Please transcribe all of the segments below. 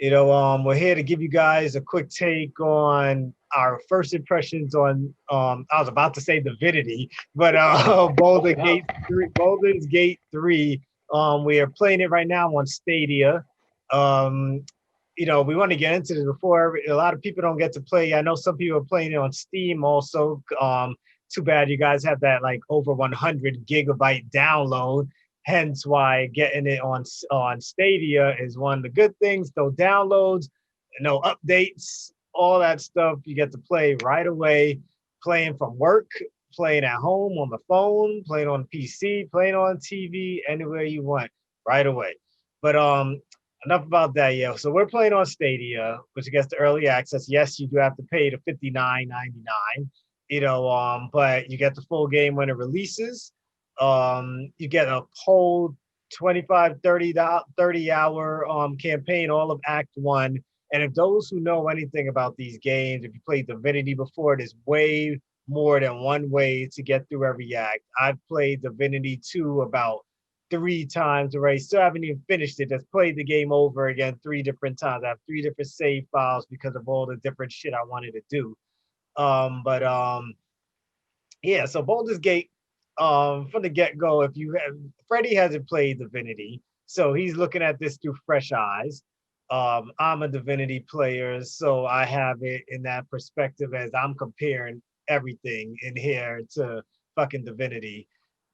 We're here to give you guys a quick take on our first impressions on I was about to say Divinity, but Baldur's Gate 3. We are playing it right now on Stadia. Um, we want to get into this before a lot of people don't get to play. I know some people are playing it on Steam also. Too bad you guys have that like over 100 gigabyte download. Hence why getting it on Stadia is one of the good things. No downloads, no updates, all that stuff. You get to play right away, playing from work, playing at home on the phone, playing on PC, playing on TV, anywhere you want, right away. But enough about that, yeah. So we're playing on Stadia, which gets the early access. Yes, you do have to pay the $59.99, but you get the full game when it releases. You get a whole 25, 30 hour campaign, all of Act One. And if those who know anything about these games, if you played Divinity before, there's way more than one way to get through every act. I've played Divinity 2 about 3 times already. Still haven't even finished it. Just played the game over again 3 different times. I have 3 different save files because of all the different shit I wanted to do. But yeah, so Baldur's Gate, from the get-go, if you have Freddie hasn't played Divinity, so he's looking at this through fresh eyes. I'm a Divinity player, so I have it in that perspective as I'm comparing everything in here to fucking Divinity.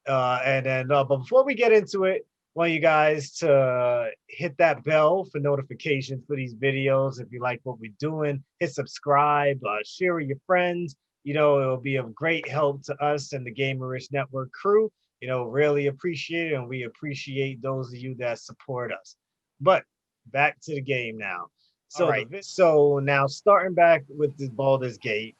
But before we get into it, I want you guys to hit that bell for notifications for these videos. If you like what we're doing, hit subscribe, share with your friends. It'll be of great help to us and the Gamerish Network crew. Really appreciate it, and we appreciate those of you that support us. But back to the game now. So, all right. So now starting back with the Baldur's Gate,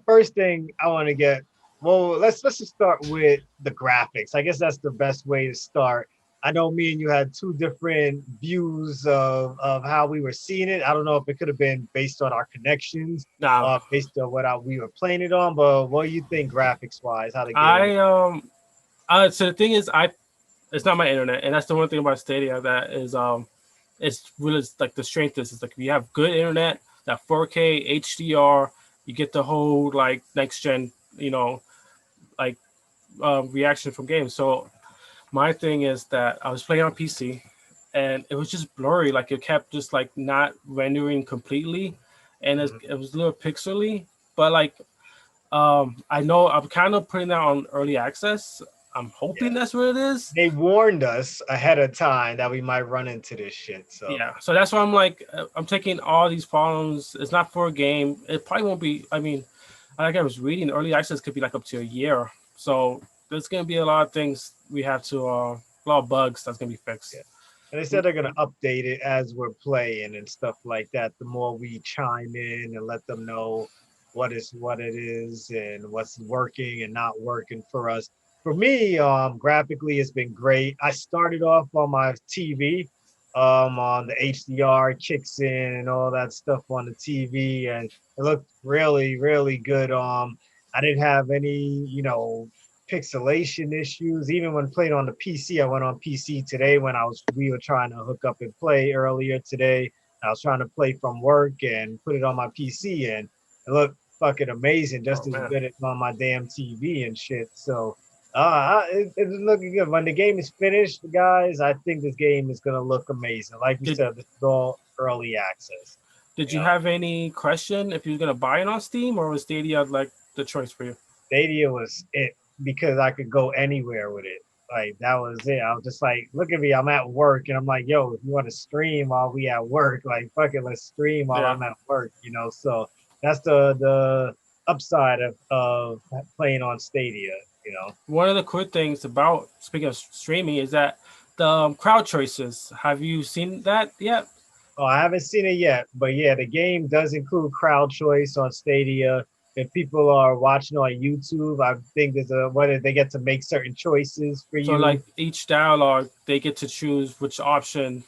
first thing I want to get. Well, let's just start with the graphics. I guess that's the best way to start. I know me and you had two different views of how we were seeing it. I don't know if it could have been based on our connections, Now, based on we were playing it on. But what do you think graphics wise? How the game? so the thing is, it's not my internet, and that's the one thing about Stadia that is it's really like the strength is like if you have good internet, that 4K HDR, you get the whole like next gen, like reaction from games. So my thing is that I was playing on PC, and it was just blurry. Like it kept just like not rendering completely, and it was a little pixely. But like I know I'm kind of putting that on early access. I'm hoping Yeah. that's what it is. They warned us ahead of time that we might run into this shit. So Yeah, so that's why I'm like, I'm taking all these problems. It's not for a game. It probably won't be. I mean, like I was reading, early access could be like up to a year. So there's gonna be a lot of things we have to, a lot of bugs that's gonna be fixed. yeah. And they said they're gonna update it as we're playing and stuff like that. The more we chime in and let them know what it is and what's working and not working for us. For me, graphically, it's been great. I started off on my TV, on the HDR kicks in and all that stuff on the TV, and it looked really, really good. I didn't have any, pixelation issues. Even when playing on the PC, I went on PC today when we were trying to hook up and play earlier today. I was trying to play from work and put it on my PC, and it looked fucking amazing, Oh just as man, good as on my damn TV and shit. So it's looking good. When the game is finished, guys, I think this game is gonna look amazing. Like we did said, this is all early access. did You you know, have any question if you were gonna buy it on Steam, or was Stadia like the choice for you? Stadia was it because I could go anywhere with it. Like that was it. I was just like, look at me, I'm at work, and I'm like, yo, if you want to stream while we at work, like fuck it, let's stream while Yeah. I'm at work. So that's the upside of playing on Stadia. You know. One of the cool things about speaking of streaming is that the crowd choices. Have you seen that yet? Oh, I haven't seen it yet, but yeah, the game does include crowd choice on Stadia. If people are watching on YouTube, I think there's a whether they get to make certain choices for So you. like each dialogue, they get to choose which option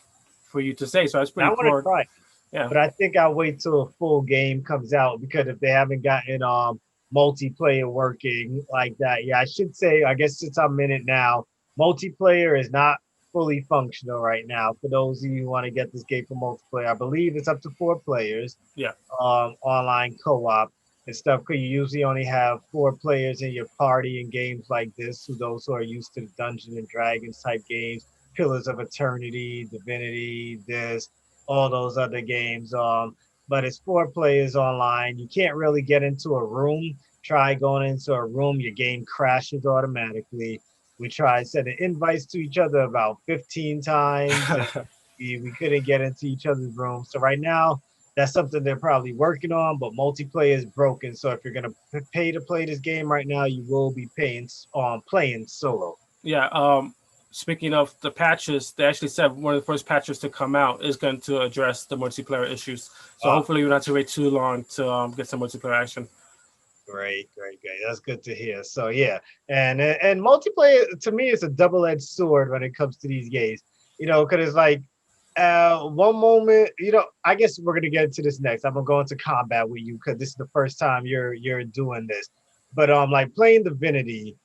for you to say. So that's And I pretty want to cool. try it, Yeah. but I think I'll wait till a full game comes out because if they haven't gotten multiplayer working like that, yeah, I should say, I guess since I'm in it now, multiplayer is not fully functional right now. For those of you who want to get this game for multiplayer, I believe it's up to 4 players, Yeah. online co-op and stuff. Because you usually only have 4 players in your party in games like this. Who those who are used to the Dungeons and Dragons type games, Pillars of Eternity, Divinity, this, all those other games. But it's 4 players online. You can't really get into a room. Try going into a room, your game crashes automatically. We tried sending invites to each other about 15 times, and we couldn't get into each other's rooms. So right now, that's something they're probably working on, but multiplayer is broken. So if you're gonna pay to play this game right now, you will be paying playing solo. Yeah. Speaking of the patches, they actually said one of the first patches to come out is going to address the multiplayer issues. So Uh, hopefully, we don't have to wait too long to get some multiplayer action. great. That's good to hear. So yeah, and multiplayer to me is a double-edged sword when it comes to these games. Because it's like one moment, I guess we're gonna get into this next. I'm gonna go into combat with you because this is the first time you're doing this. But like playing Divinity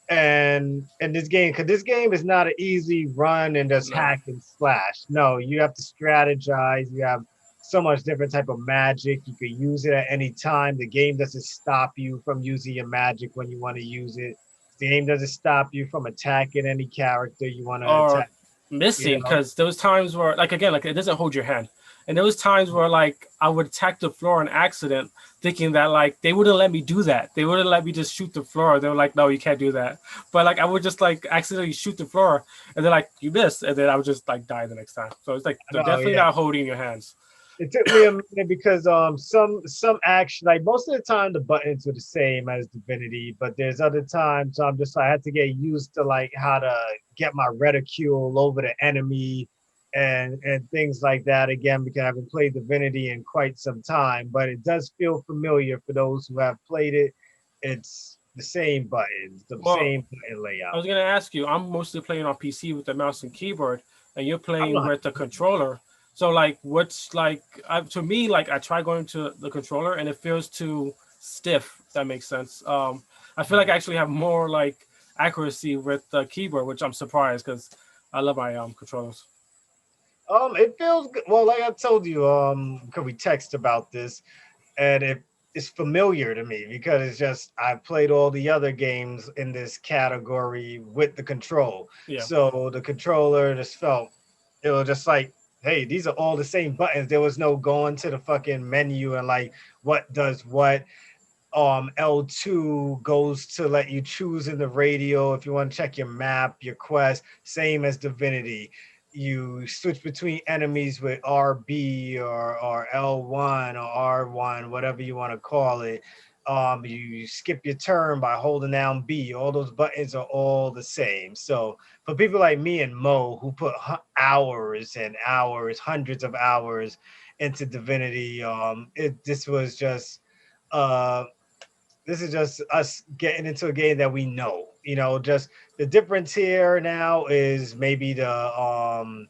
and this game, because this game is not an easy run and just No. hack and slash. No, you have to strategize. You have so much different type of magic. You can use it at any time. The game doesn't stop you from using your magic when you want to use it. The game doesn't stop you from attacking any character you want to Or attack. You missing, know, because there was times where, like, again, like, it doesn't hold your hand, and there was times where, like, I would attack the floor on accident, thinking that, like, they wouldn't let me do that. They wouldn't let me just shoot the floor. They were like, no, you can't do that. But like, I would just like accidentally shoot the floor, and they're like, you missed, and then I would just like die the next time. So it's like I they're know, definitely yeah. not holding your hands. It took me a minute because some action, like most of the time the buttons were the same as Divinity, but there's other times I'm just I had to get used to like how to get my reticule over the enemy and things like that again because I haven't played Divinity in quite some time, but it does feel familiar for those who have played it. It's the same buttons, the Well, same button I layout. was gonna ask you. I'm mostly playing on PC with the mouse and keyboard, and you're I'm playing not. with the controller. So like, what's like to me? Like, I try going to the controller, and it feels too stiff. If that makes sense. I feel like I actually have more like accuracy with the keyboard, which I'm surprised because I love my controllers. It feels good. Well, like I told you, because we text about this, and it's familiar to me because it's just I've played all the other games in this category with the control. Yeah. So the controller just felt it was just like, hey, these are all the same buttons. There was no going to the fucking menu and like what does what. L2 goes to let you choose in the radio if you want to check your map, your quest, same as Divinity. You switch between enemies with RB or L1 or R1, whatever you want to call it. You skip your turn by holding down B. All those buttons are all the same. So for people like me and Mo who put hours and hours, hundreds of hours into Divinity, this was just uh this is just us getting into a game that we know. Just the difference here now is maybe the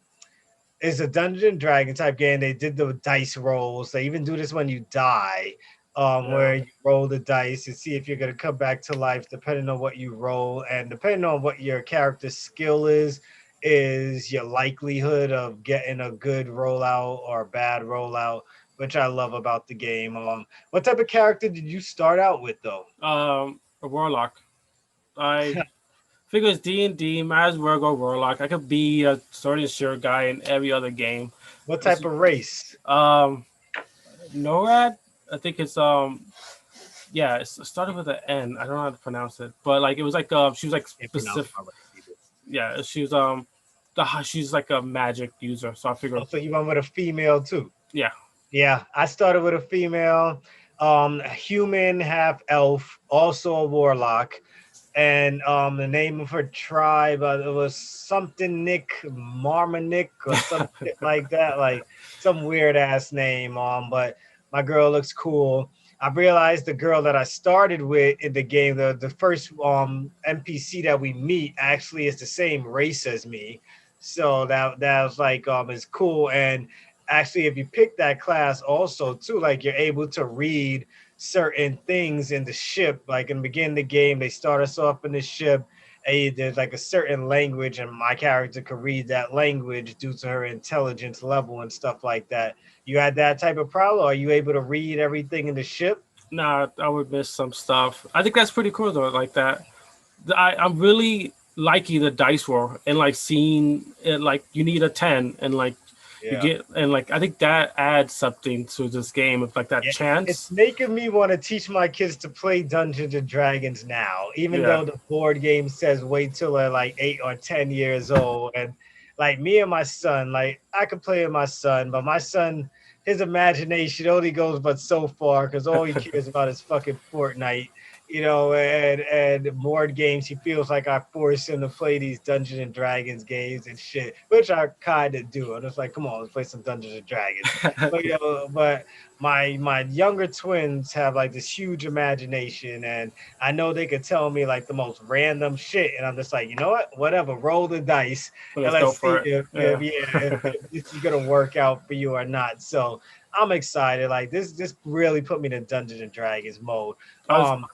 is a Dungeon Dragon type game. They did the dice rolls. They even do this when you die, Yeah. where you roll the dice and see if you're gonna come back to life, depending on what you roll, and depending on what your character's skill is your likelihood of getting a good rollout or a bad rollout, which I love about the game. What type of character did you start out with though? A warlock. I figure it's D&D. Might as well go warlock. I could be a sword and shield guy in every other game. What It's, type of race? um, NORAD. I think it's yeah, it started with an N. I don't know how to pronounce it, but like, it was like she was like Can't pronounce specific. my race either. Yeah, she was she's like a magic user. So I figure, Oh, so you went with a female too? yeah. Yeah, I started with a female, human, half elf, also a warlock, and the name of her tribe it was something Nick Marmonick or some shit like that, like some weird ass name. But my girl looks cool. I realized the girl that I started with in the game, the first NPC that we meet, actually is the same race as me. So that was like is cool. And actually, if you pick that class also too, like you're able to read certain things in the ship. Like in the beginning of the game, they start us off in the ship, there's like a certain language, and my character could read that language due to her intelligence level and stuff like that. You had that type of problem? Are you able to read everything in the ship? Nah, I would miss some stuff. I think that's pretty cool though, like that. I'm really liking the dice roll and like seeing it, like you need a 10 and like you Yeah. get, and like I think that adds something to this game of like that Yeah, it's chance. making me want to teach my kids to play Dungeons and Dragons now, even Yeah. though the board game says wait till they're like 8 or 10 years old. And like me and my son, like I could play with my son, but my son, his imagination only goes but so far because all he cares about is fucking Fortnite, and board games. He feels like I force him to play these Dungeons and Dragons games and shit, which I kind of do. I'm just like, come on, let's play some Dungeons and Dragons. But my younger twins have like this huge imagination, and I know they could tell me like the most random shit, and I'm just like, you know what, whatever, roll the dice and Let's go let's see for it. Yeah. if this is gonna work out for you or not. So I'm excited. Like this really put me in Dungeons and Dragons mode. I was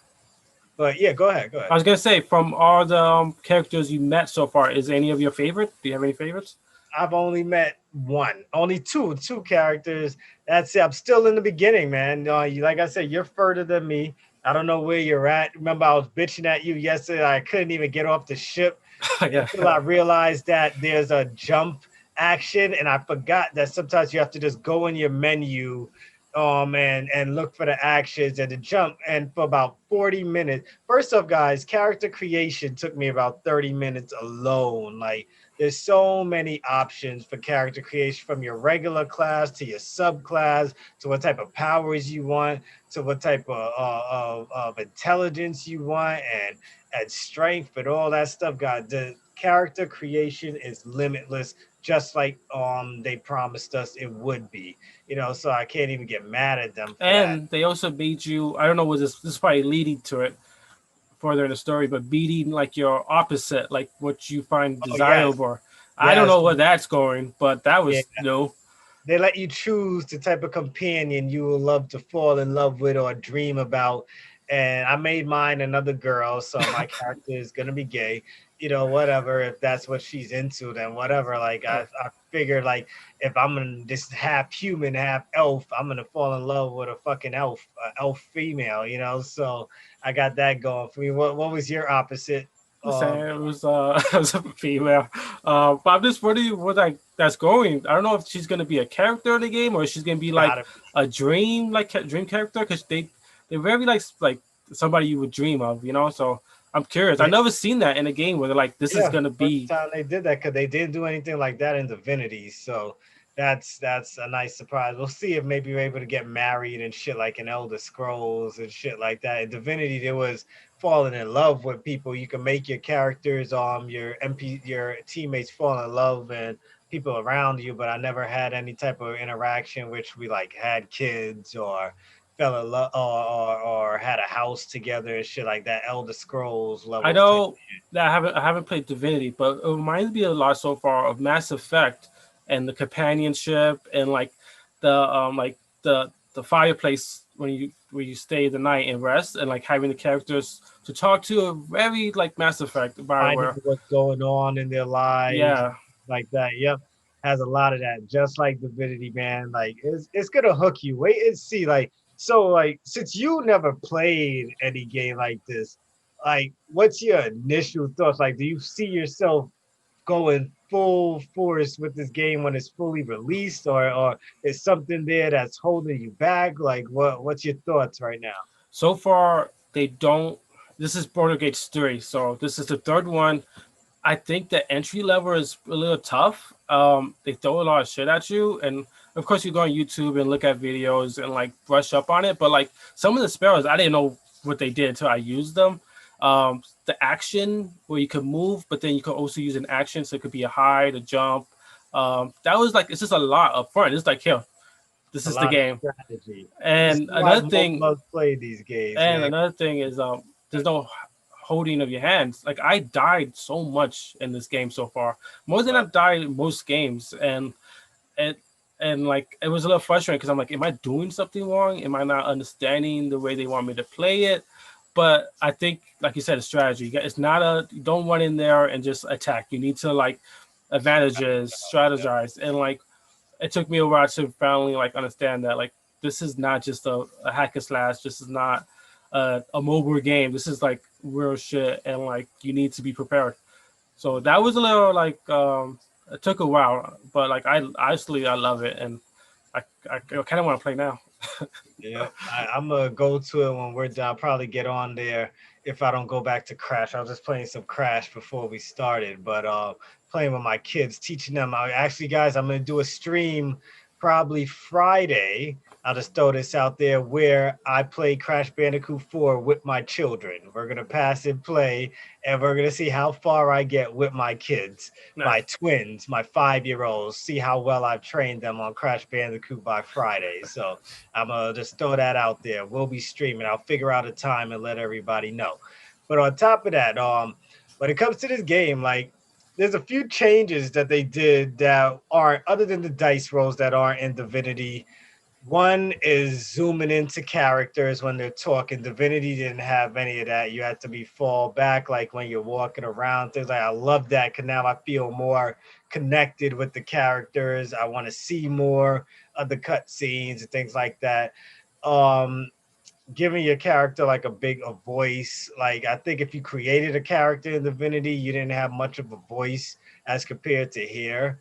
But yeah, go ahead. I was gonna say, from all the characters you met so far, is any of your favorite? Do you have any favorites? I've only met one, only two characters. That's it. I'm still in the beginning, man. Like I said, you're further than me. I don't know where you're at. Remember, I was bitching at you yesterday. I couldn't even get off the ship Yeah. until I realized that there's a jump action, and I forgot that sometimes you have to just go in your menu, and look for the actions and the jump. And for about 40 minutes, first off, guys, character creation took me about 30 minutes alone. Like there's so many options for character creation, from your regular class to your subclass to what type of powers you want to what type of intelligence you want, and strength and all that stuff. God, the character creation is limitless, just like they promised us it would be. So I can't even get mad at them for that. And they also made you. I don't know. Was this is probably leading to it further in the story, but beating like your opposite, like what you find Oh yes, desirable. I don't yes, know where that's going, but that yeah. was no. They let you choose the type of companion you will love to fall in love with or dream about. And I made mine another girl, so my character is gonna be gay. Whatever. If that's what she's into, then whatever. Like I figured, like if I'm gonna just half human, half elf, I'm gonna fall in love with a fucking elf female. So I got that going for me. What was your opposite? Saying Um, it was it was a female. But I'm just wondering what that's going. I don't know if she's gonna be a character in the game or if she's gonna be like gotta a dream, like dream character, because they're very like somebody you would dream of, you know. So I'm curious. I be. never seen that in a game where they're like, this is Yeah, gonna first be. time they did that, because they didn't do anything like that in Divinity. So that's a nice surprise. We'll see if maybe we're able to get married and shit like in Elder Scrolls and shit like that. In Divinity, there was falling in love with people. You can make your characters, your teammates fall in love and people around you, but I never had any type of interaction which we like had kids or fell in love or had a house together and shit like that. Elder Scrolls I levels type. know that I haven't played Divinity, but it reminds me a lot so far of Mass Effect and the companionship and like the fireplace when you stay the night and rest and like having the characters to talk to, very like Mass Effect Finding Bioware. what's going on in their lives Yeah. like that. Yep. Has a lot of that, just like Divinity, man. Like it's gonna hook you. Wait and see. Like, so like since you never played any game like this, like what's your initial thoughts? Like, do you see yourself going full force with this game when it's fully released, or is something there that's holding you back? Like what's your thoughts right now? So far they don't. This is Border Gates 3, so this is the third one. I think the entry level is a little tough. They throw a lot of shit at you, and of course you go on YouTube and look at videos and like brush up on it. But like some of the spells, I didn't know what they did until I used them. The action where you could move, but then you could also use an action, so it could be a hide, a jump. That was like it's just a lot up front. It's like here, this A is the lot of game. strategy. This is And why another most thing, of us play these games, and man. another thing is there's no holding of your hands. Like I died so much in this game so far, more than But I've died in most games, and and like it was a little frustrating because I'm like, am I doing something wrong? Am I not understanding the way they want me to play it? but I think, like you said, a strategy. It's not a you don't run in there and just attack. You need to like advantages, strategize, and like it took me a while to finally like understand that like this is not just a hack and slash. This is not a mobile game. This is like real shit, and like you need to be prepared. So that was a little like it took a while, but like I honestly I love it, and I kind of want to play now. Yeah, I'm gonna go to it when we're done. I'll probably get on there if I don't go back to Crash. I was just playing some Crash before we started, but playing with my kids, teaching them. Actually, guys, I'm gonna do a stream probably Friday. I'll just throw this out there where I play Crash Bandicoot 4 with my children. We're gonna pass and play, and we're gonna see how far I get with my kids, Nice. my twins, my 5-year-olds. See how well I've trained them on Crash Bandicoot by Friday. So I'm gonna just throw that out there. We'll be streaming. I'll figure out a time and let everybody know. But on top of that, when it comes to this game, like there's a few changes that they did that aren't other than the dice rolls that aren't in Divinity. One is zooming into characters when they're talking. Divinity didn't have any of that. You had to be fall back, like when you're walking around. Things like I love that because now I feel more connected with the characters. I want to see more of the cutscenes and things like that. Um, Giving your character like a voice. Like I think if you created a character in Divinity, you didn't have much of a voice as compared to here.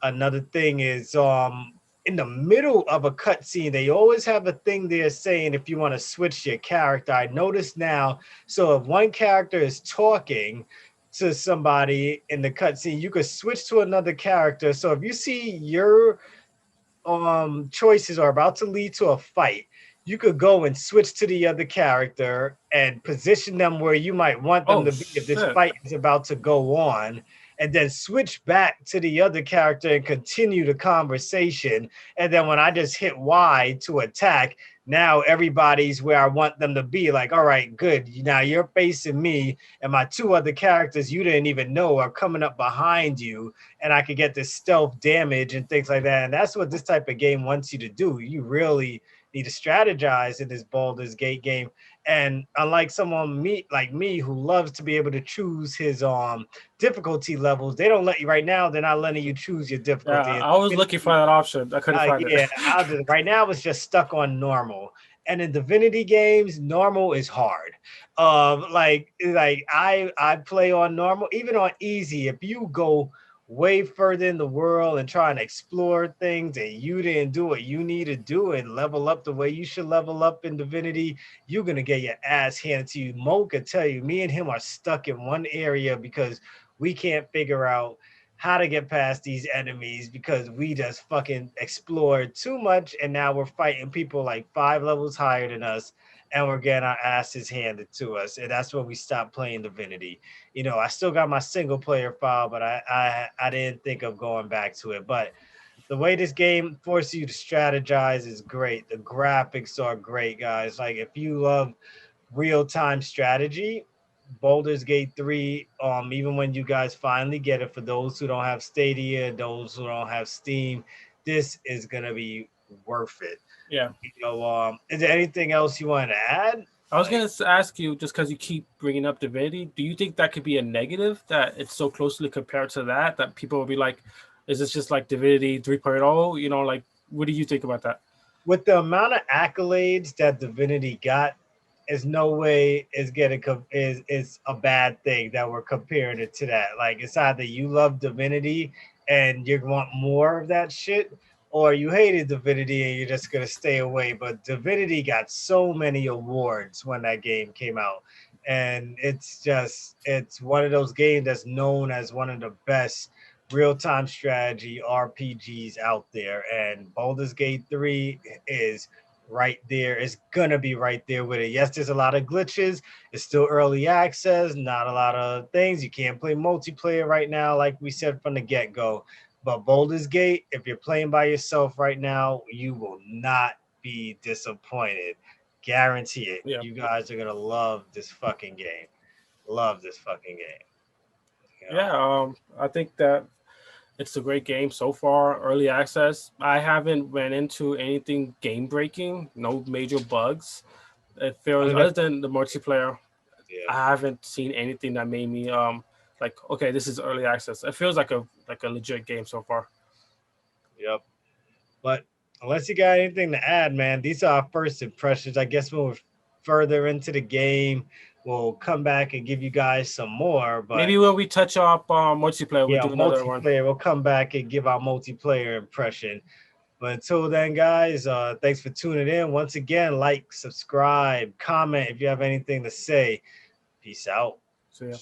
Another thing is in the middle of a cutscene, they always have a thing there saying if you want to switch your character. I notice now, so if one character is talking to somebody in the cutscene, you could switch to another character. So if you see your choices are about to lead to a fight, you could go and switch to the other character and position them where you might want them Oh to be if this shit. fight is about to go on, and then switch back to the other character and continue the conversation. And then when I just hit Y to attack, now everybody's where I want them to be. Like, all right, good. Now you're facing me, and my two other characters you didn't even know are coming up behind you, and I could get this stealth damage and things like that. And that's what this type of game wants you to do. You really need to strategize in this Baldur's Gate game. And unlike someone like me who loves to be able to choose his difficulty levels, they don't let you right now. They're not letting you choose your Yeah, difficulty. I was looking for that option. I couldn't find it. Yeah, right now it's just stuck on normal. And in Divinity games, normal is hard. I play on normal, even on easy. If you go way further in the world and try and explore things and you didn't do what you need to do and level up the way you should level up in Divinity, you're gonna get your ass handed to you. Mo could tell you, me and him are stuck in one area because we can't figure out how to get past these enemies because we just fucking explored too much, and now we're fighting people like 5 levels higher than us, and we're getting our asses handed to us. And that's when we stopped playing Divinity. I still got my single player file, but I didn't think of going back to it. But the way this game forces you to strategize is great. The graphics are great, guys. Like if you love real-time strategy, Baldur's Gate 3, even when you guys finally get it, for those who don't have Stadia, those who don't have Steam, this is gonna be worth it. Yeah. Is there anything else you want to add? I was Like, gonna ask you just because you keep bringing up Divinity. Do you think that could be a negative that it's so closely compared to that people will be like, "Is this just like Divinity 3.0?" You know, like what do you think about that? with the amount of accolades that Divinity got, is no way is getting is a bad thing that we're comparing it to that. Like it's either you love Divinity and you want more of that shit, or you hated Divinity and you're just gonna stay away. But Divinity got so many awards when that game came out, and it's one of those games that's known as one of the best real-time strategy RPGs out there. And Baldur's Gate 3 is right there. It's gonna be right there with it. Yes, there's a lot of glitches. It's still early access, not a lot of things. You can't play multiplayer right now, like we said from the get-go. But Baldur's Gate, if you're playing by yourself right now, you will not be disappointed. Guarantee it. Yeah. You guys are gonna love this fucking game. Love this fucking game. You Yeah. know? I think that it's a great game so far. Early access. I haven't ran into anything game breaking. No major bugs. It feels, other than the multiplayer, Yeah. I haven't seen anything that made me like, okay, this is early access. It feels like a legit game so far. Yep. But unless you got anything to add, man, these are our first impressions. I guess when we're further into the game, we'll come back and give you guys some more. But Maybe when we touch up multiplayer, we'll yeah, do another one. multiplayer, we'll come back and give our multiplayer impression. But until then, guys, thanks for tuning in. Once again, like, subscribe, comment if you have anything to say. Peace out. So yeah.